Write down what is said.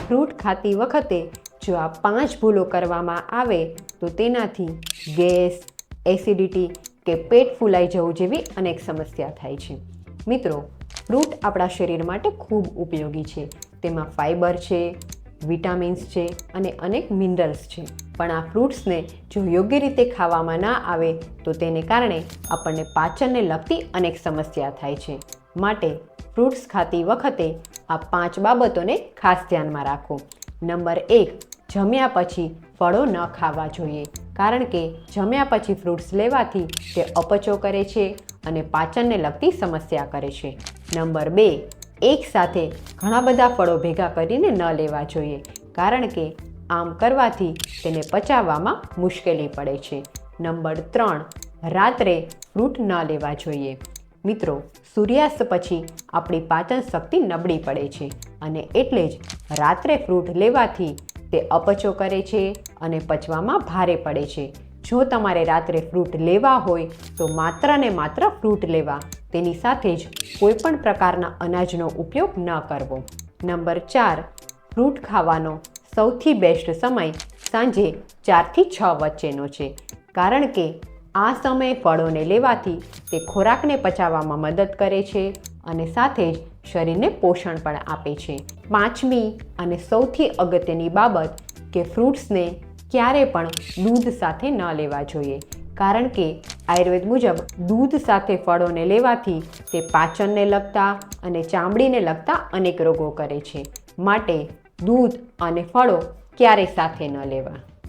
Fruit ખાતી વખતે જો આ 5 ભૂલો કરવામાં આવે તો તેનાથી ગેસ, એસિડિટી કે પેટ ફૂલાઈ જવું જેવી અનેક સમસ્યા થાય છે. મિત્રો, ફ્રૂટ આપણા શરીર માટે ખૂબ ઉપયોગી છે. તેમાં ફાઇબર છે, વિટામિન્સ છે અને અનેક મિનરલ્સ છે. પણ આ ફ્રૂટ્સને જો યોગ્ય રીતે ખાવામાં ના આવે તો તેને કારણે આપણને પાચનને લગતી અનેક સમસ્યા થાય છે. માટે ફ્રૂટ્સ ખાતી વખતે આ 5 બાબતોને ખાસ ધ્યાનમાં રાખો. નંબર 1, જમ્યા પછી ફળો ન ખાવા જોઈએ, કારણ કે જમ્યા પછી ફ્રૂટ્સ લેવાથી તે અપચો કરે છે અને પાચનને લગતી સમસ્યા કરે છે. નંબર 2, એકસાથે ઘણા બધા ફળો ભેગા કરીને ન લેવા જોઈએ, કારણ કે આમ કરવાથી તેને પચાવવામાં મુશ્કેલી પડે છે. નંબર 3, રાત્રે ફ્રૂટ ન લેવા જોઈએ. મિત્રો, સૂર્યાસ્ત પછી આપણી પાચન શક્તિ નબળી પડે છે અને એટલે જ રાત્રે ફ્રૂટ લેવાથી તે અપચો કરે છે અને પચવામાં ભારે પડે છે. જો તમારે રાત્રે ફ્રૂટ લેવા હોય તો માત્ર ને માત્ર ફ્રૂટ લેવા, તેની સાથે જ કોઈ પણ પ્રકારના અનાજનો ઉપયોગ ન કરવો. નંબર 4, ફ્રૂટ ખાવાનો સૌથી બેસ્ટ સમય સાંજે 4 થી 6 વચ્ચેનો છે, કારણ કે આ સમયે ફળોને લેવાથી તે ખોરાકને પચાવવામાં મદદ કરે છે અને સાથે જ શરીરને પોષણ પણ આપે છે. 5મી અને સૌથી અગત્યની બાબત કે ફ્રૂટ્સને ક્યારે પણ દૂધ સાથે ન લેવા જોઈએ, કારણ કે આયુર્વેદ મુજબ દૂધ સાથે ફળોને લેવાથી તે પાચનને લગતા અને ચામડીને લગતા અનેક રોગો કરે છે. માટે દૂધ અને ફળો ક્યારેય સાથે ન લેવા.